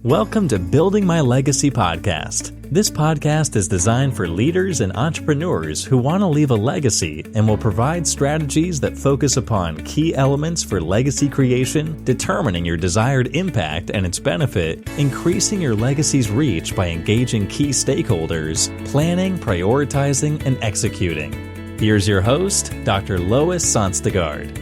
Welcome to Building My Legacy podcast. This podcast is designed for leaders and entrepreneurs who want to leave a legacy and will provide strategies that focus upon key elements for legacy creation, determining your desired impact and its benefit, increasing your legacy's reach by engaging key stakeholders, planning, prioritizing, and executing. Here's your host, Dr. Lois Sonstegard.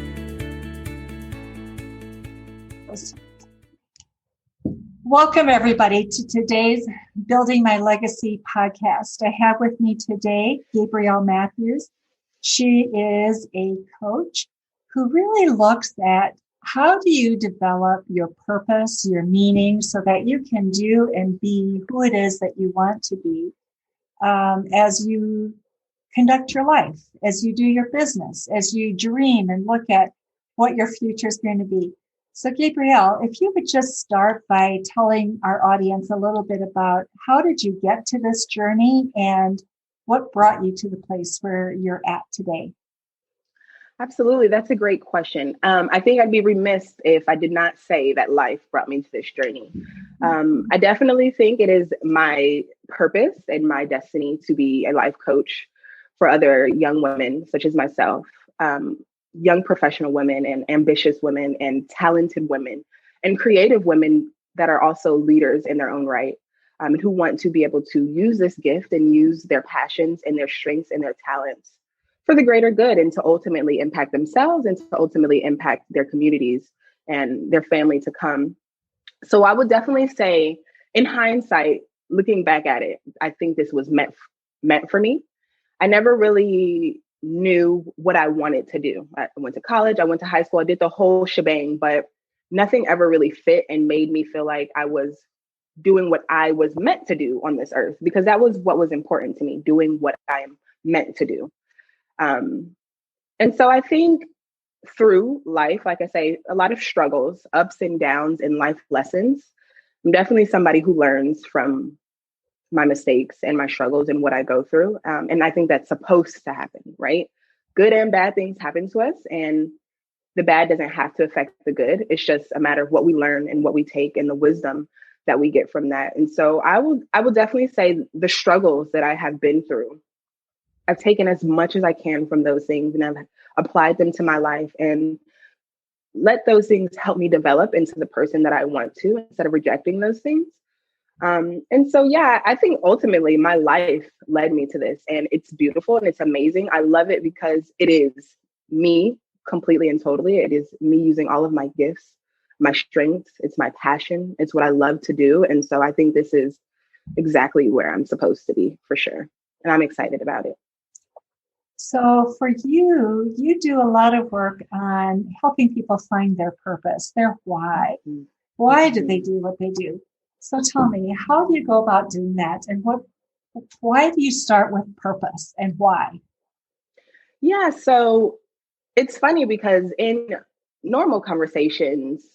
Welcome, everybody, to today's Building My Legacy podcast. I have with me today Gabrielle Matthews. She is a coach who really looks at how do you develop your purpose, your meaning, so that you can do and be who it is that you want to be as you conduct your life, as you do your business, as you dream and look at what your future is going to be. So, Gabrielle, if you would just start by telling our audience a little bit about how did you get to this journey and what brought you to the place where you're at today? Absolutely. That's a great question. I think I'd be remiss if I did not say that life brought me to this journey. I definitely think it is my purpose and my destiny to be a life coach for other young women, such as myself. Young professional women and ambitious women and talented women and creative women that are also leaders in their own right, and who want to be able to use this gift and use their passions and their strengths and their talents for the greater good and to ultimately impact themselves and to ultimately impact their communities and their family to come. So I would definitely say, in hindsight, looking back at it, I think this was meant for me. I never really knew what I wanted to do. I went to college, I went to high school, I did the whole shebang, but nothing ever really fit and made me feel like I was doing what I was meant to do on this earth, because that was what was important to me, doing what I am meant to do. And so I think through life, like I say, a lot of struggles, ups and downs, and life lessons. I'm definitely somebody who learns from my mistakes and my struggles and what I go through. And I think that's supposed to happen, right? Good and bad things happen to us, and the bad doesn't have to affect the good. It's just a matter of what we learn and what we take and the wisdom that we get from that. And so I will definitely say the struggles that I have been through, I've taken as much as I can from those things and I've applied them to my life and let those things help me develop into the person that I want to, instead of rejecting those things. And so, yeah, I think ultimately my life led me to this, and it's beautiful and it's amazing. I love it because it is me completely and totally. It is me using all of my gifts, my strengths. It's my passion. It's what I love to do. And so I think this is exactly where I'm supposed to be, for sure. And I'm excited about it. So for you, you do a lot of work on helping people find their purpose, their why. Why do they do what they do? So tell me, how do you go about doing that? And why do you start with purpose and why? Yeah, so it's funny because in normal conversations,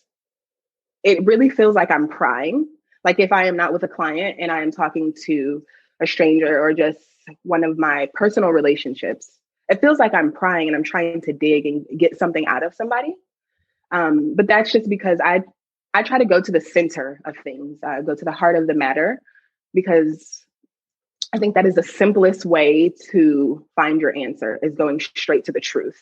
it really feels like I'm prying. Like if I am not with a client and I am talking to a stranger or just one of my personal relationships, it feels like I'm prying and I'm trying to dig and get something out of somebody. But that's just because I try to go to the center of things, go to the heart of the matter, because I think that is the simplest way to find your answer, is going straight to the truth.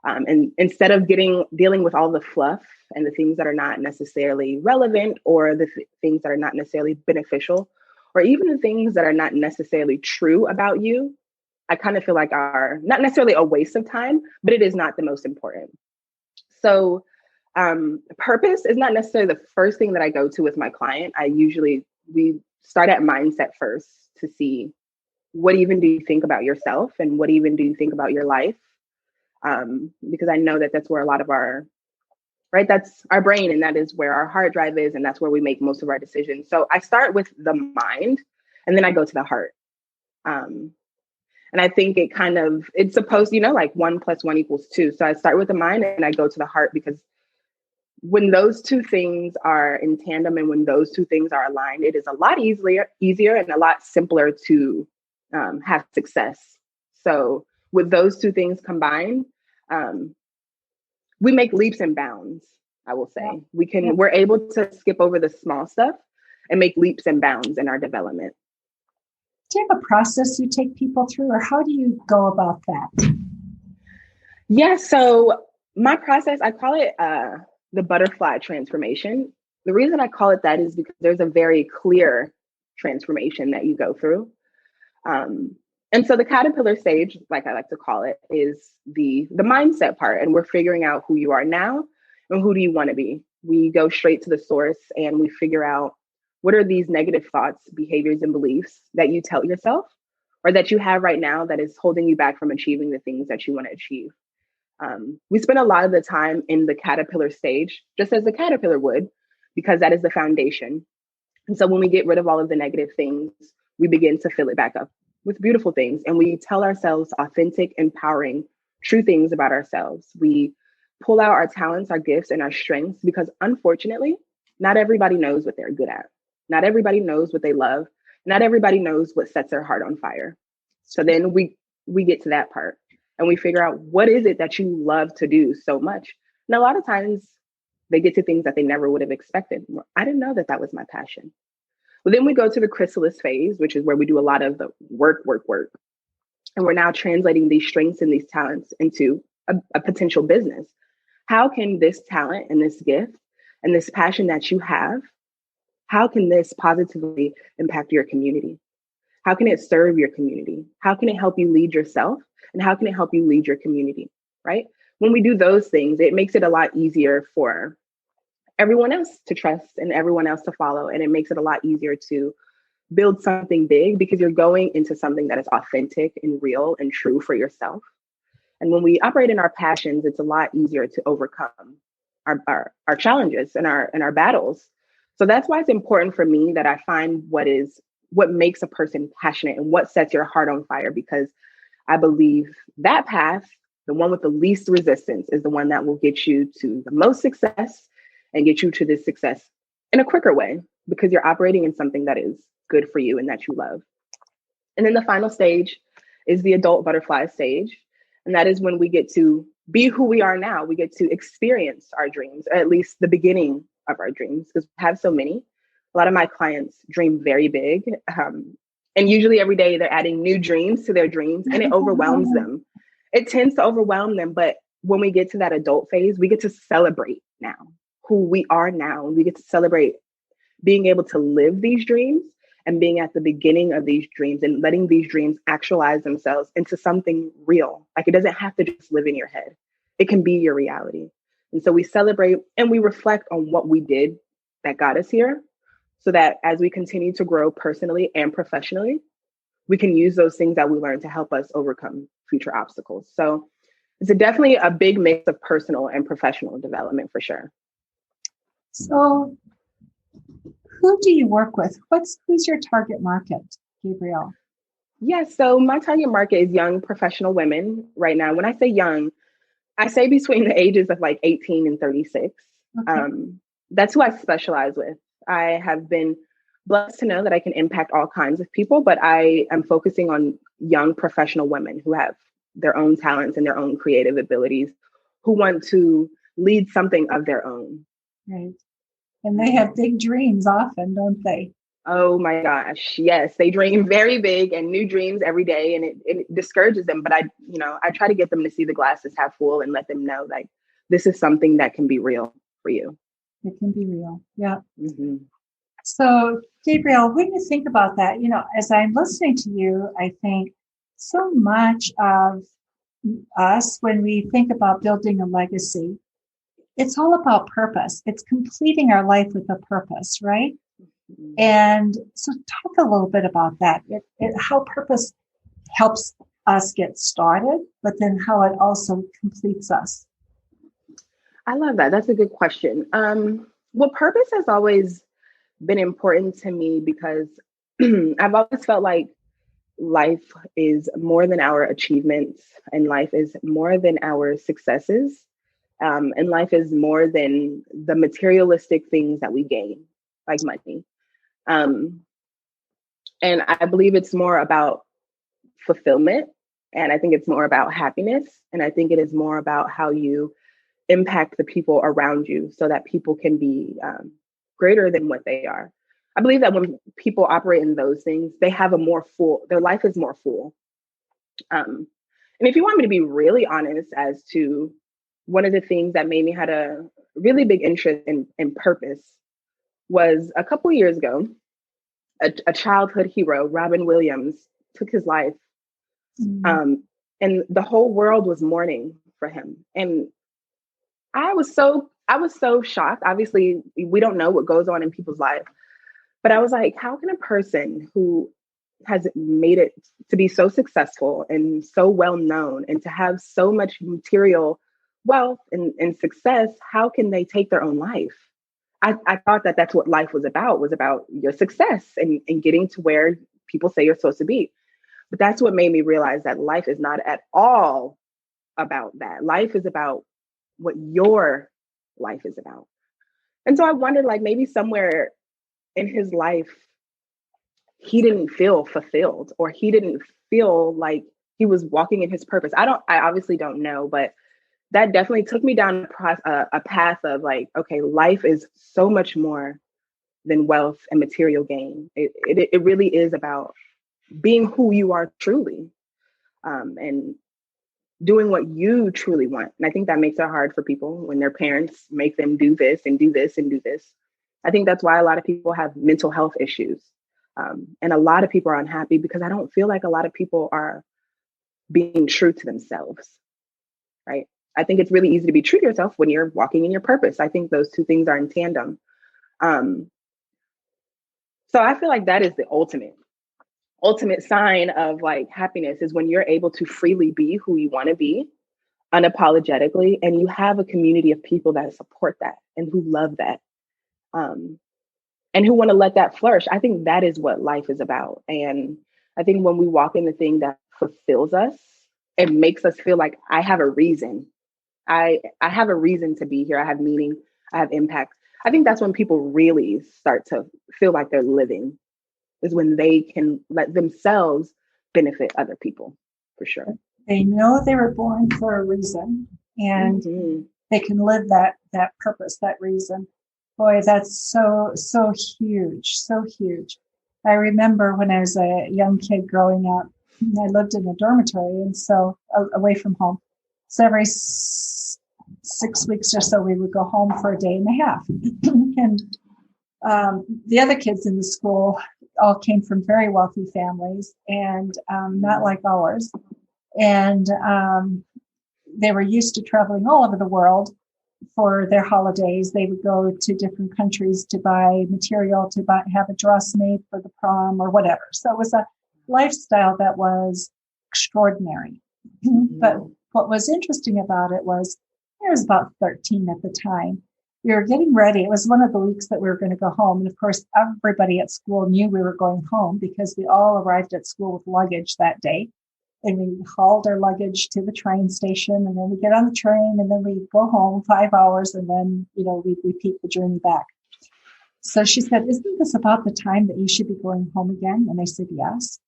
And instead of dealing with all the fluff and the things that are not necessarily relevant, or the things that are not necessarily beneficial, or even the things that are not necessarily true about you, I kind of feel like are not necessarily a waste of time, but it is not the most important. So purpose is not necessarily the first thing that I go to with my client. We start at mindset first to see, what even do you think about yourself and what even do you think about your life? Because I know that that's where a lot of that's our brain, and that is where our hard drive is, and that's where we make most of our decisions. So I start with the mind and then I go to the heart. And I think it's supposed, like 1 + 1 = 2. So I start with the mind and I go to the heart, because when those two things are in tandem and when those two things are aligned, it is a lot easier and a lot simpler to have success. So with those two things combined, we make leaps and bounds, I will say. We're able to skip over the small stuff and make leaps and bounds in our development. Do you have a process you take people through, or how do you go about that? Yeah, so my process, I call it the butterfly transformation. The reason I call it that is because there's a very clear transformation that you go through. And so the caterpillar stage, like I like to call it, is the mindset part. And we're figuring out who you are now and who do you want to be. We go straight to the source and we figure out what are these negative thoughts, behaviors, and beliefs that you tell yourself or that you have right now that is holding you back from achieving the things that you want to achieve. We spend a lot of the time in the caterpillar stage, just as the caterpillar would, because that is the foundation. And so when we get rid of all of the negative things, we begin to fill it back up with beautiful things. And we tell ourselves authentic, empowering, true things about ourselves. We pull out our talents, our gifts, and our strengths, because unfortunately, not everybody knows what they're good at. Not everybody knows what they love. Not everybody knows what sets their heart on fire. So then we get to that part and we figure out, what is it that you love to do so much? And a lot of times they get to things that they never would have expected. I didn't know that that was my passion. Well, then we go to the chrysalis phase, which is where we do a lot of the work. And we're now translating these strengths and these talents into a potential business. How can this talent and this gift and this passion that you have, how can this positively impact your community? How can it serve your community? How can it help you lead yourself? And how can it help you lead your community, right? When we do those things, it makes it a lot easier for everyone else to trust and everyone else to follow. And it makes it a lot easier to build something big because you're going into something that is authentic and real and true for yourself. And when we operate in our passions, it's a lot easier to overcome our challenges and our battles. So that's why it's important for me that I find what makes a person passionate and what sets your heart on fire, because I believe that path, the one with the least resistance, is the one that will get you to the most success and get you to this success in a quicker way, because you're operating in something that is good for you and that you love. And then the final stage is the adult butterfly stage. And that is when we get to be who we are now. We get to experience our dreams, or at least the beginning of our dreams, because we have so many. A lot of my clients dream very big. And usually every day they're adding new dreams to their dreams, and it overwhelms them. It tends to overwhelm them. But when we get to that adult phase, we get to celebrate now who we are now. We get to celebrate being able to live these dreams and being at the beginning of these dreams and letting these dreams actualize themselves into something real. Like, it doesn't have to just live in your head. It can be your reality. And so we celebrate and we reflect on what we did that got us here, so that as we continue to grow personally and professionally, we can use those things that we learned to help us overcome future obstacles. So it's definitely a big mix of personal and professional development for sure. So who do you work with? Who's your target market, Gabrielle? Yeah, so my target market is young professional women right now. When I say young, I say between the ages of like 18 and 36. Okay. That's who I specialize with. I have been blessed to know that I can impact all kinds of people, but I am focusing on young professional women who have their own talents and their own creative abilities, who want to lead something of their own. Right. And they have big dreams often, don't they? Oh my gosh. Yes. They dream very big and new dreams every day. And it discourages them. But I try to get them to see the glass as half full and let them know, like, this is something that can be real for you. It can be real. Yeah. Mm-hmm. So, Gabrielle, when you think about that, as I'm listening to you, I think so much of us, when we think about building a legacy, it's all about purpose. It's completing our life with a purpose, right? Mm-hmm. And so talk a little bit about that, how purpose helps us get started, but then how it also completes us. I love that. That's a good question. Well, purpose has always been important to me because I've always felt like life is more than our achievements, and life is more than our successes. And life is more than the materialistic things that we gain, like money. And I believe it's more about fulfillment. And I think it's more about happiness. And I think it is more about how you impact the people around you so that people can be greater than what they are. I believe that when people operate in those things, they have their life is more full. And if you want me to be really honest as to one of the things that made me had a really big interest in purpose was a couple of years ago, a childhood hero, Robin Williams, took his life. And the whole world was mourning for him. And I was so shocked. Obviously, we don't know what goes on in people's lives, but I was like, how can a person who has made it to be so successful and so well known and to have so much material wealth and success, how can they take their own life? I thought that that's what life was about your success and getting to where people say you're supposed to be. But that's what made me realize that life is not at all about that. Life is about what your life is about. And so I wondered, like, maybe somewhere in his life, he didn't feel fulfilled, or he didn't feel like he was walking in his purpose. I obviously don't know, but that definitely took me down a path of like, okay, life is so much more than wealth and material gain. It really is about being who you are truly, and doing what you truly want. And I think that makes it hard for people when their parents make them do this and do this and do this. I think that's why a lot of people have mental health issues. And a lot of people are unhappy because I don't feel like a lot of people are being true to themselves, right? I think it's really easy to be true to yourself when you're walking in your purpose. I think those two things are in tandem. So I feel like that is the ultimate sign of like happiness, is when you're able to freely be who you want to be unapologetically, and you have a community of people that support that and who love that, and who want to let that flourish. I think that is what life is about. And I think when we walk in the thing that fulfills us, it makes us feel like I have a reason. I have a reason to be here. I have meaning. I have impact. I think that's when people really start to feel like they're living, is when they can let themselves benefit other people, for sure. They know they were born for a reason, and they can live that purpose, that reason. Boy, that's so huge, so huge. I remember when I was a young kid growing up, I lived in a dormitory, and so away from home. So every 6 weeks or so, we would go home for a day and a half. And the other kids in the school all came from very wealthy families, and not like ours. And they were used to traveling all over the world for their holidays. They would go to different countries to buy material, have a dress made for the prom or whatever. So it was a lifestyle that was extraordinary. But what was interesting about it was, I was about 13 at the time. We were getting ready. It was one of the weeks that we were going to go home. And of course, everybody at school knew we were going home because we all arrived at school with luggage that day. And we hauled our luggage to the train station, and then we get on the train, and then we go home 5 hours, and then, we repeat the journey back. So she said, "Isn't this about the time that you should be going home again?" And I said, "Yes."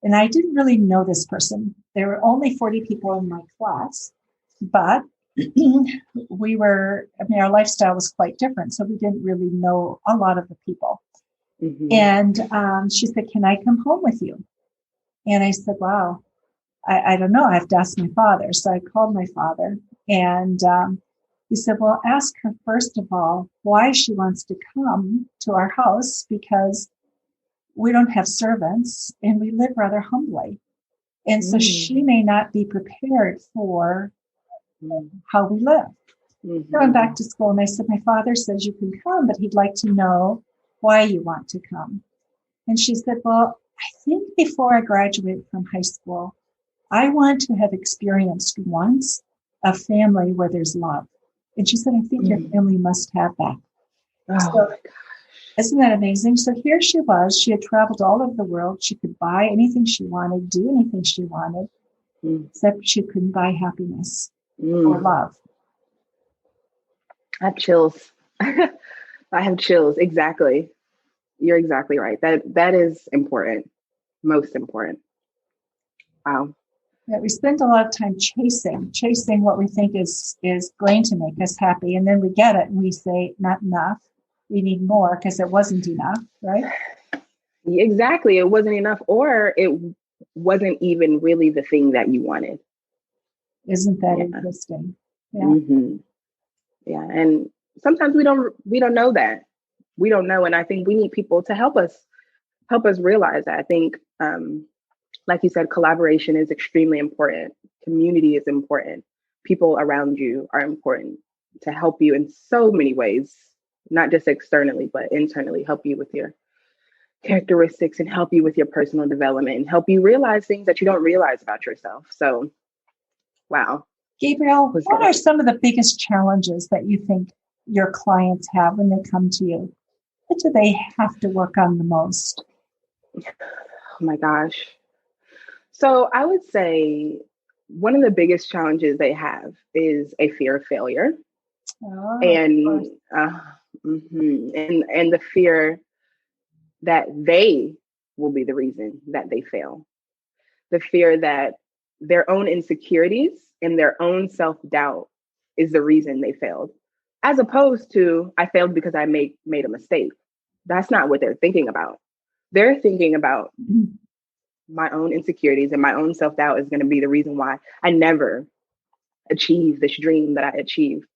And I didn't really know this person. There were only 40 people in my class, but our lifestyle was quite different. So we didn't really know a lot of the people. And she said, "Can I come home with you?" And I said, "Wow, I don't know. I have to ask my father." So I called my father, and he said, "Well, ask her first of all why she wants to come to our house, because we don't have servants and we live rather humbly. And so she may not be prepared for how we live." So I went back to school, and I said, "My father says you can come, but he'd like to know why you want to come." And she said, "Well, I think before I graduate from high school, I want to have experienced once a family where there's love." And she said, "I think your family must have that." So, isn't that amazing? So here she was. She had traveled all over the world. She could buy anything she wanted, do anything she wanted, except she couldn't buy happiness or love. I have chills. I have chills. Exactly. You're exactly right. That is important. Most important. Wow. Yeah, we spend a lot of time chasing what we think is going to make us happy. And then we get it and we say, not enough. we need more because it wasn't enough, right? Exactly. It wasn't enough, or it wasn't even really the thing that you wanted. Isn't that interesting? Yeah. Mm-hmm. Yeah. And sometimes we don't know that. We don't know. And I think we need people to help us realize that. I think, like you said, collaboration is extremely important. Community is important. People around you are important to help you in so many ways, not just externally, but internally, help you with your characteristics and help you with your personal development and help you realize things that you don't realize about yourself. So, wow. Gabrielle, what are some of the biggest challenges that you think your clients have when they come to you? What do they have to work on the most? Oh my gosh. So I would say one of the biggest challenges they have is a fear of failure. And and the fear that they will be the reason that they fail. The fear that their own insecurities and their own self-doubt is the reason they failed, as opposed to I failed because I made a mistake. That's not what they're thinking about. They're thinking about my own insecurities and my own self-doubt is going to be the reason why I never achieve this dream that I achieved.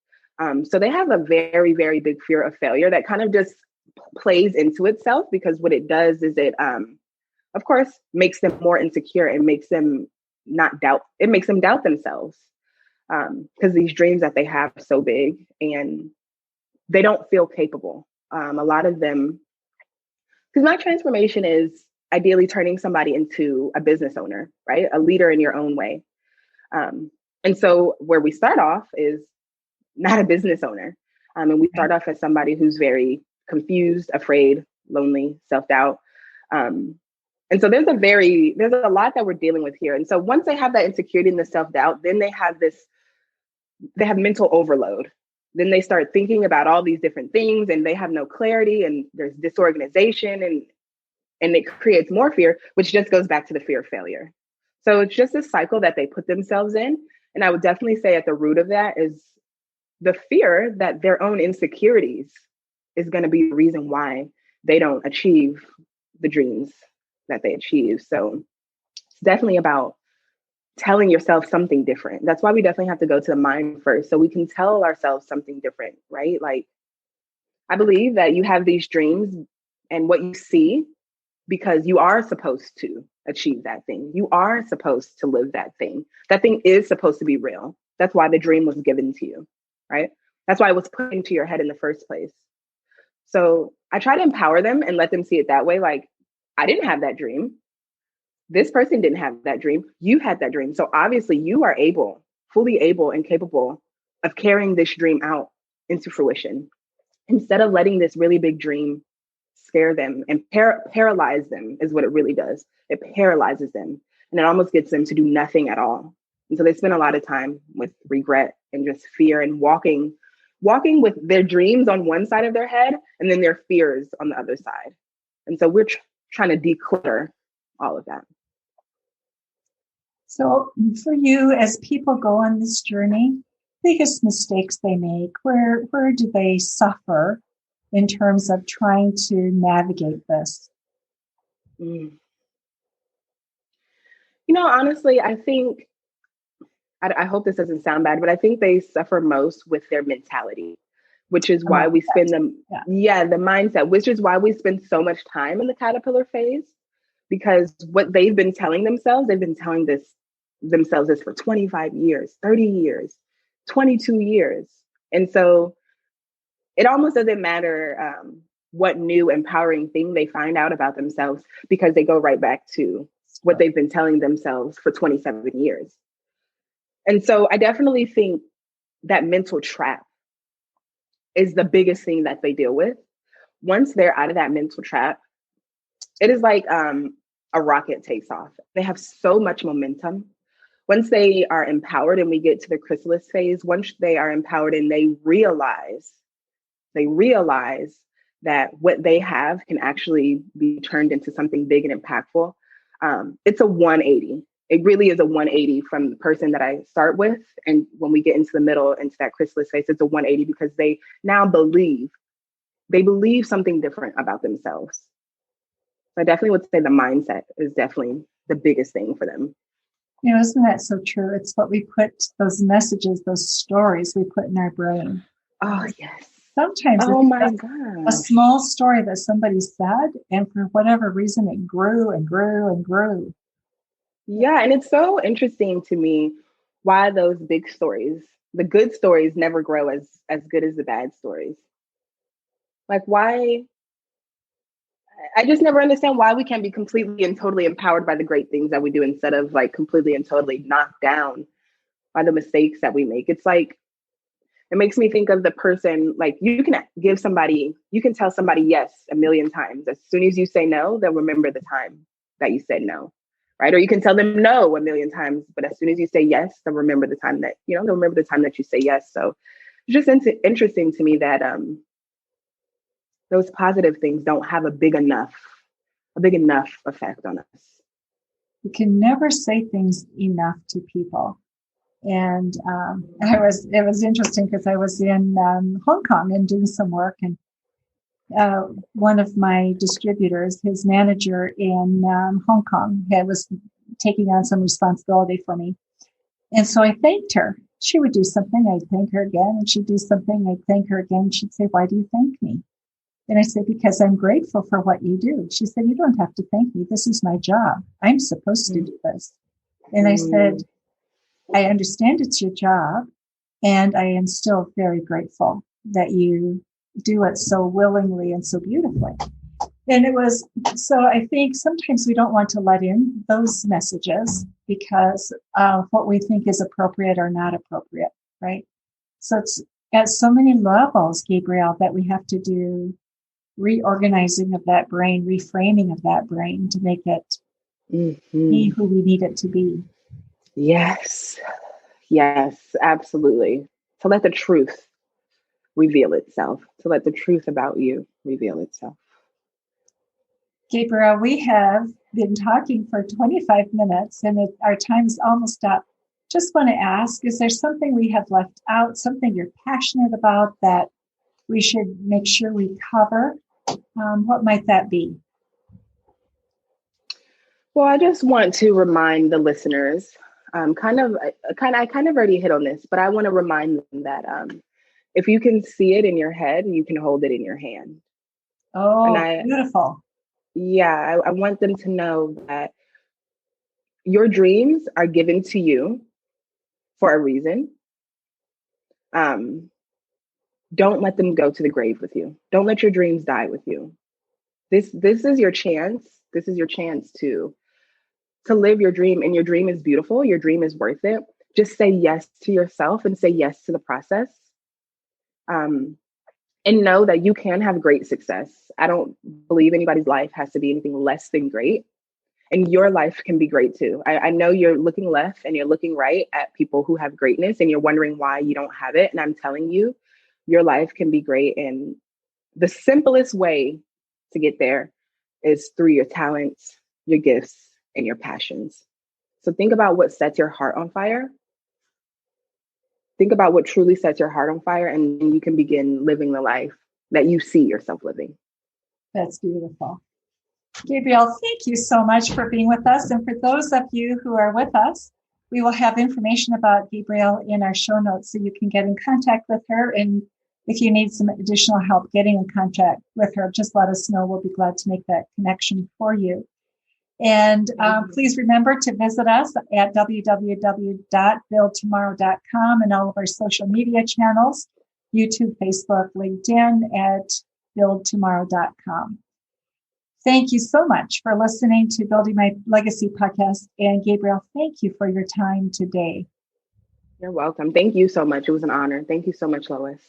So they have a very, very big fear of failure that kind of just plays into itself, because what it does is it, of course, makes them more insecure and makes them makes them doubt themselves, because these dreams that they have are so big and they don't feel capable. A lot of them, because my transformation is ideally turning somebody into a business owner, right? A leader in your own way. And so where we start off is not a business owner. And we start off as somebody who's very confused, afraid, lonely, self-doubt. And so there's a lot that we're dealing with here. And so once they have that insecurity and the self-doubt, then they have mental overload. Then they start thinking about all these different things and they have no clarity and there's disorganization and it creates more fear, which just goes back to the fear of failure. So it's just a cycle that they put themselves in. And I would definitely say at the root of that is the fear that their own insecurities is going to be the reason why they don't achieve the dreams that they achieve. So it's definitely about telling yourself something different. That's why we definitely have to go to the mind first, so we can tell ourselves something different, right? Like, I believe that you have these dreams and what you see because you are supposed to achieve that thing. You are supposed to live that thing. That thing is supposed to be real. That's why the dream was given to you, right? That's why it was put into your head in the first place. So I try to empower them and let them see it that way. Like, I didn't have that dream. This person didn't have that dream. You had that dream. So obviously you are fully able and capable of carrying this dream out into fruition. Instead of letting this really big dream scare them and paralyze them is what it really does. It paralyzes them and it almost gets them to do nothing at all. And so they spend a lot of time with regret and just fear and walking with their dreams on one side of their head and then their fears on the other side. And so we're trying to declutter all of that. So for you, as people go on this journey, biggest mistakes they make, where do they suffer in terms of trying to navigate this? Honestly, I think, I hope this doesn't sound bad, but I think they suffer most with their mentality, which is why we spend the mindset, which is why we spend so much time in the caterpillar phase, because what they've been telling themselves, they've been telling themselves this for 25 years, 30 years, 22 years. And so it almost doesn't matter what new empowering thing they find out about themselves, because they go right back to what they've been telling themselves for 27 years. And so I definitely think that mental trap is the biggest thing that they deal with. Once they're out of that mental trap, it is like a rocket takes off. They have so much momentum. Once they are empowered and we get to the chrysalis phase, once they are empowered and they realize that what they have can actually be turned into something big and impactful, it's a 180. It really is a 180 from the person that I start with. And when we get into the middle, into that chrysalis phase, it's a 180 because they now believe they believe something different about themselves. So I definitely would say the mindset is definitely the biggest thing for them. You know, isn't that so true? It's what we put, those messages, those stories we put in our brain. Oh, yes. Sometimes it's a small story that somebody said, and for whatever reason, it grew and grew and grew. Yeah, and it's so interesting to me why those big stories, the good stories, never grow as good as the bad stories. Like, why? I just never understand why we can't be completely and totally empowered by the great things that we do instead of like completely and totally knocked down by the mistakes that we make. It's like, it makes me think of the person, like you can tell somebody yes a million times. As soon as you say no, they'll remember the time that you said no, right? Or you can tell them no a million times, but as soon as you say yes, they'll remember the time that, they'll remember the time that you say yes. So it's just interesting to me that those positive things don't have a big enough effect on us. You can never say things enough to people. And it was interesting because I was in Hong Kong and doing some work, and one of my distributors, his manager in Hong Kong, was taking on some responsibility for me. And so I thanked her. She would do something, I'd thank her again, and she'd do something, I'd thank her again. She'd say, "Why do you thank me?" And I said, "Because I'm grateful for what you do." She said, "You don't have to thank me. This is my job. I'm supposed to do this." And I said, "I understand it's your job, and I am still very grateful that you do it so willingly and so beautifully." And it was, so I think sometimes we don't want to let in those messages because of what we think is appropriate or not appropriate, right? So it's at so many levels, Gabrielle, that we have to do reorganizing of that brain, reframing of that brain to make it be who we need it to be. Yes, absolutely. To let the truth reveal itself, to let the truth about you reveal itself. Gabrielle, we have been talking for 25 minutes and our time's almost up. Just want to ask, is there something we have left out, something you're passionate about that we should make sure we cover? What might that be? Well, I just want to remind the listeners, I kind of already hit on this, but I want to remind them that if you can see it in your head, you can hold it in your hand. Oh, beautiful. Yeah, I want them to know that your dreams are given to you for a reason. Don't let them go to the grave with you. Don't let your dreams die with you. This is your chance. This is your chance to live your dream, and your dream is beautiful. Your dream is worth it. Just say yes to yourself and say yes to the process. And know that you can have great success. I don't believe anybody's life has to be anything less than great. And your life can be great too. I know you're looking left and you're looking right at people who have greatness and you're wondering why you don't have it. And I'm telling you, your life can be great. And the simplest way to get there is through your talents, your gifts, and your passions. So think about what sets your heart on fire. Think about what truly sets your heart on fire, and you can begin living the life that you see yourself living. That's beautiful. Gabrielle, thank you so much for being with us. And for those of you who are with us, we will have information about Gabrielle in our show notes so you can get in contact with her. And if you need some additional help getting in contact with her, just let us know. We'll be glad to make that connection for you. And please remember to visit us at www.buildtomorrow.com and all of our social media channels, YouTube, Facebook, LinkedIn at buildtomorrow.com. Thank you so much for listening to Building My Legacy podcast. And Gabrielle, thank you for your time today. You're welcome. Thank you so much. It was an honor. Thank you so much, Lois.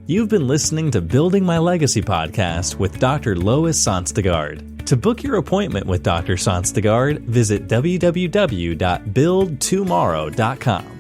You've been listening to Building My Legacy podcast with Dr. Lois Sonstegard. To book your appointment with Dr. Sonstegard, visit www.buildtomorrow.com.